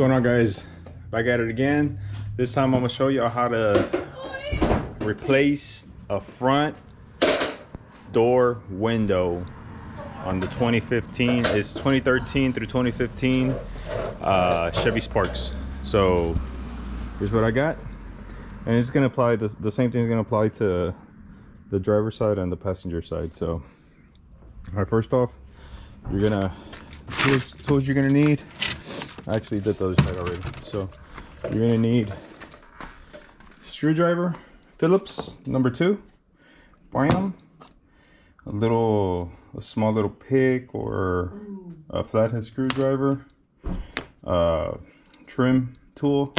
going on, guys? Back at it again. This time I'm gonna show you how to replace a front door window on the 2015, it's 2013 through 2015 Chevy Sparks. So here's what I got, and it's gonna apply the same thing is gonna apply to the driver's side and the passenger side. So all right, first off, you're gonna tools you're gonna need. I actually did the other side already. So you're gonna need screwdriver, Phillips #2, bam, a small little pick or a flathead screwdriver, trim tool,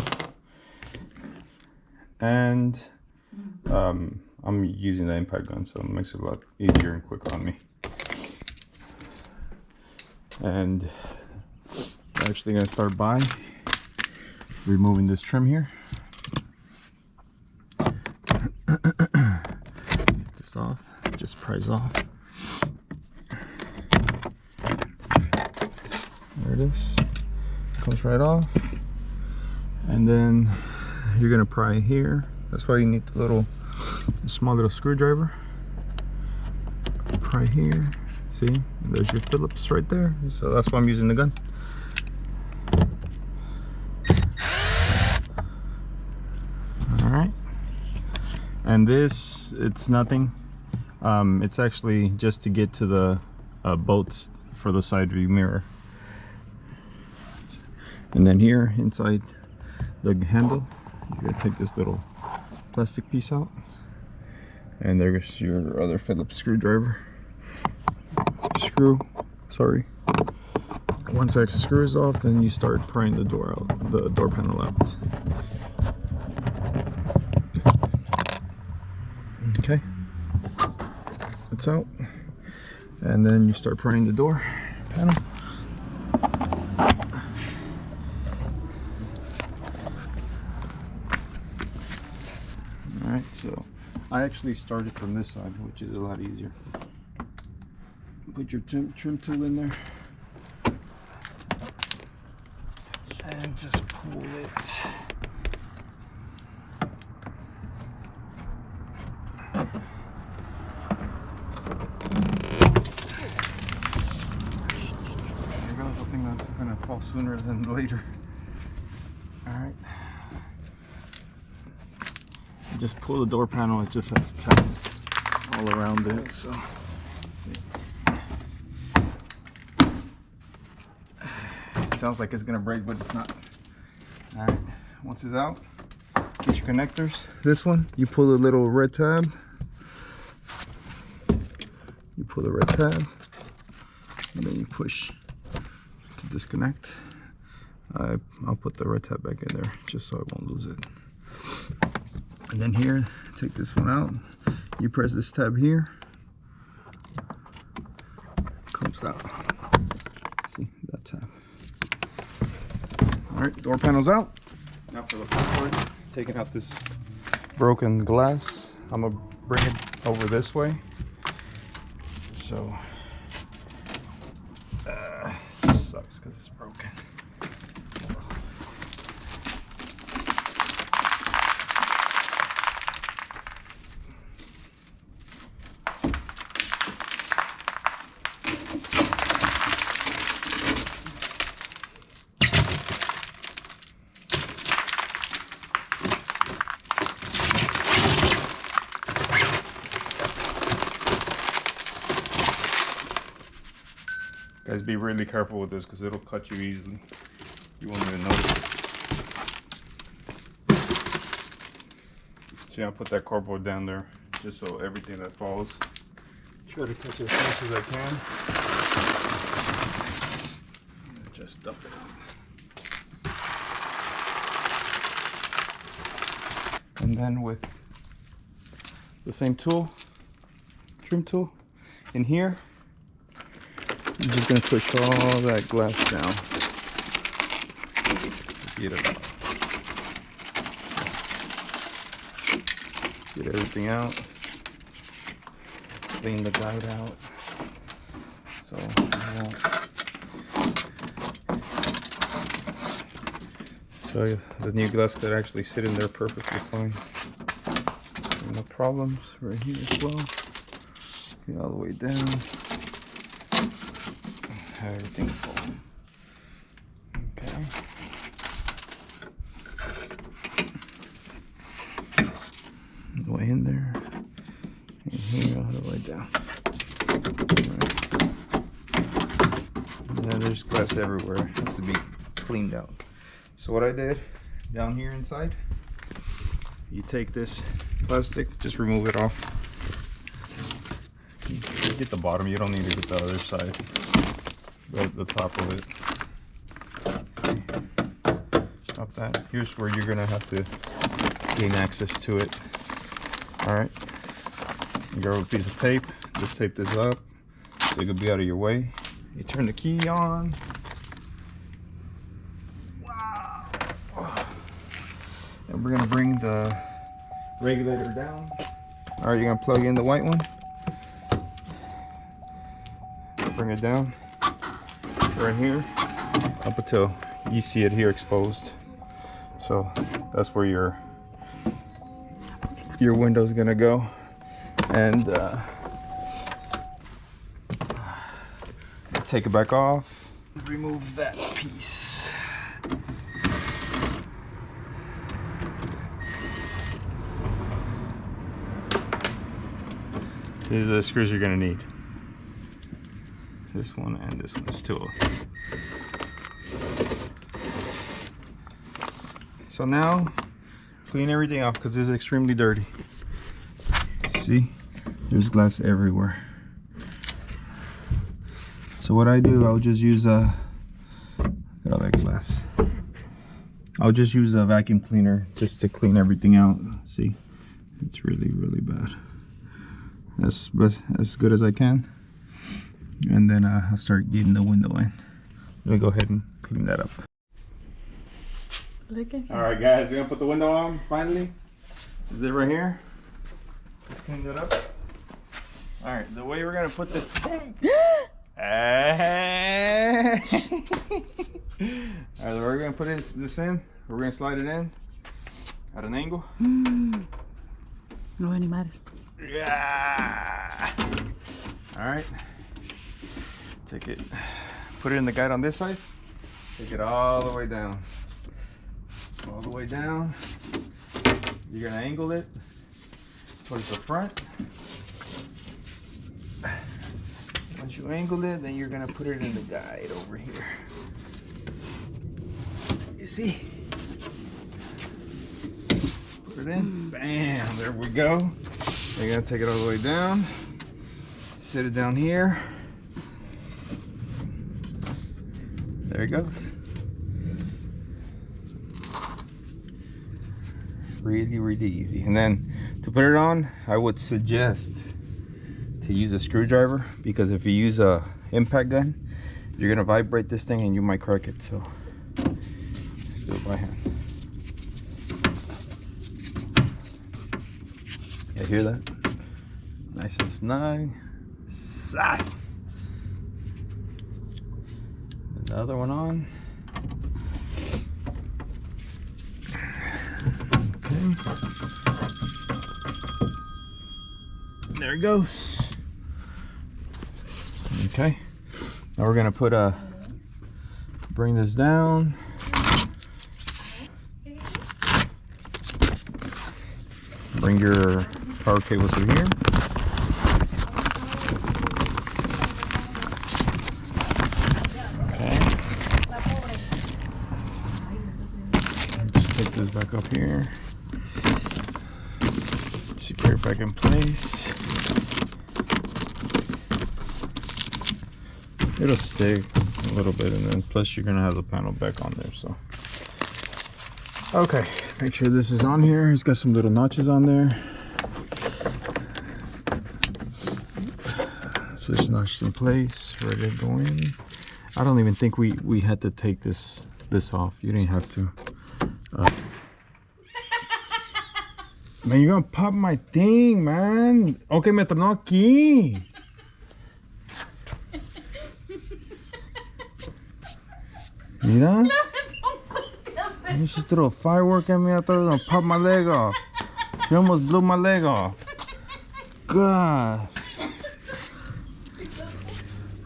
and I'm using the impact gun, so it makes it a lot easier and quicker on me. And I'm actually going to start by removing this trim here. Take this off, just prise off. There it is, comes right off. And then you're going to pry here. That's why you need the small little screwdriver. Pry here, see, and there's your Phillips right there. So that's why I'm using the gun. And this, it's nothing. It's actually just to get to the bolts for the side view mirror. And then here inside the handle, you're gonna take this little plastic piece out, and there's your other Phillips screwdriver. Once that screw is off, then you start prying the door out, the door panel out. Okay, that's out, and then you start prying the door panel. Alright, so I actually started from this side, which is a lot easier. Put your trim tool in there and just pull it. Gonna fall sooner than later. All right, just pull the door panel. It just has tabs all around it, so see. It sounds like it's gonna break, but it's not. All right, once it's out, get your connectors. This one, you pull the little red tab, and then you push to disconnect. I'll put the red tab back in there just so I won't lose it. And then here, take this one out. You press this tab here, comes out. See that tab. All right, door panel's out. Now for the front part, taking out this broken glass. I'm gonna bring it over this way. So sucks because it's broken. Guys, be really careful with this because it'll cut you easily. You won't even notice it. See, I'll put that cardboard down there just so everything that falls, try to catch it as fast as I can. Just dump it out. And then with the same tool, trim tool, in here, I'm just going to push all that glass down. Get it out. Get everything out. Clean the guide out. So show you the new glass could actually sit in there perfectly fine. No problems right here as well. Get all the way down. Have everything full. Okay. All the way in there. And here all the way down. And then there's glass everywhere. It has to be cleaned out. So what I did down here inside, you take this plastic, just remove it off. You get the bottom, you don't need to get the other side, the top of it. Stop that. Here's where you're gonna have to gain access to it. All right, you grab a piece of tape, just tape this up so it could be out of your way. You turn the key on. Wow. And we're gonna bring the regulator down. All right, you're gonna plug in the white one. Bring it down right here up until you see it here exposed. So that's where your window is gonna go. And take it back off. Remove that piece. These are the screws you're gonna need. This one and this one is two. So now, clean everything off because this is extremely dirty. See, there's glass everywhere. So what I do, I'll just use look at all that glass. I'll just use a vacuum cleaner just to clean everything out. See, it's really, really bad. As good as I can. And then I'll start getting the window in. Let me go ahead and clean that up. All right, guys, we're gonna put the window on finally. Is it right here? Just clean it up. All right, the way we're gonna put this. All right, we're gonna put this in. We're gonna slide it in at an angle. No animales. Yeah. All right. Take it, put it in the guide on this side, take it all the way down. All the way down. You're gonna angle it towards the front. Once you angle it, then you're gonna put it in the guide over here. You see? Put it in, bam, there we go. You're gonna take it all the way down, sit it down here. There it goes. Really, really easy. And then to put it on, I would suggest to use a screwdriver because if you use a impact gun, you're gonna vibrate this thing and you might crack it. So do it by hand. You hear that? Nice and snug. Sass. The other one on. Okay. There it goes. Okay. Now we're gonna put bring this down. Bring your power cable through here. Back up here, secure it back in place. It'll stick a little bit, and then plus you're gonna have the panel back on there. So okay, make sure this is on here. It's got some little notches on there, so it's notched in place, ready to go in. I don't even think we had to take this off. You didn't have to. Man, you're gonna pop my thing, man. Okay, me tronó aquí. Mira. You should throw a firework at me. I thought it was gonna pop my leg off. She almost blew my leg off. God.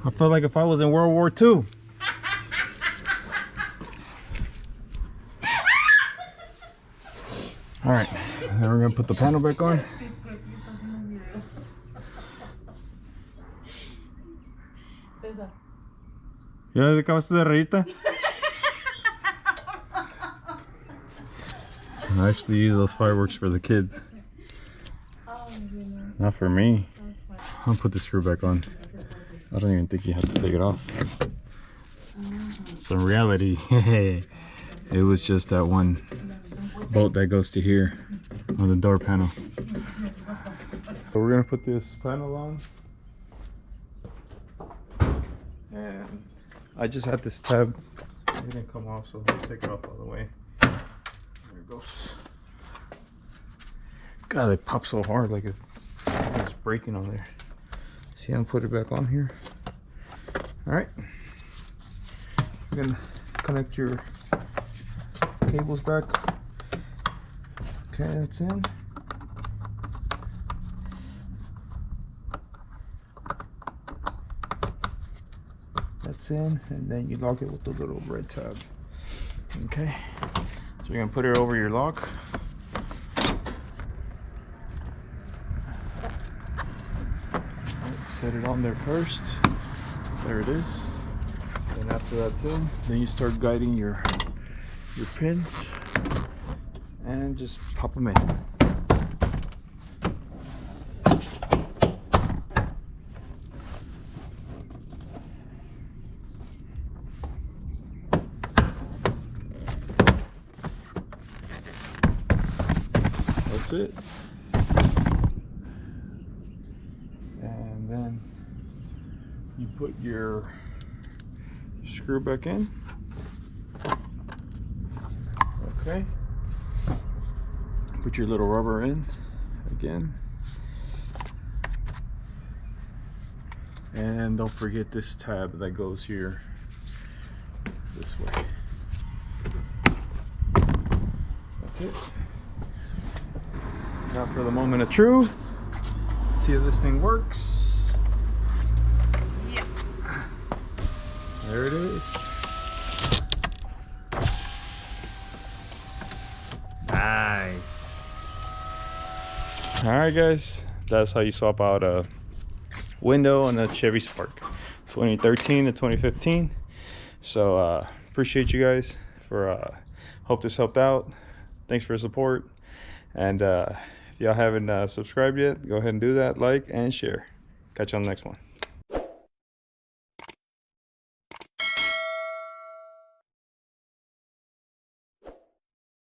I felt like if I was in World War II. All right, then we're gonna put the panel back on. ¿Ya te acabaste de reírte? I actually use those fireworks for the kids. Not for me. I'll put the screw back on. I don't even think you have to take it off. So in reality, it was just that one bolt that goes to here on the door panel. So we're gonna put this panel on. And I just had this tab. It didn't come off, so I'll take it off all the way. There it goes. God, they pop so hard, like it's breaking on there. See, I'm gonna put it back on here. All right. We're gonna connect your cables back. Okay, that's in. That's in, and then you lock it with the little red tab. Okay, so you're gonna put it over your lock. Let's set it on there first. There it is. And after that's in, then you start guiding your pins and just pop them in. That's it. And then you put your screw back in. Okay. Put your little rubber in again. And don't forget this tab that goes here this way. That's it. Now for the moment of truth. See if this thing works. Yeah. There it is. Nice. All right, guys. That's how you swap out a window on a Chevy Spark 2013 to 2015. So appreciate you guys for hope this helped out. Thanks for your support. And if y'all haven't subscribed yet, go ahead and do that, like and share. Catch you on the next one.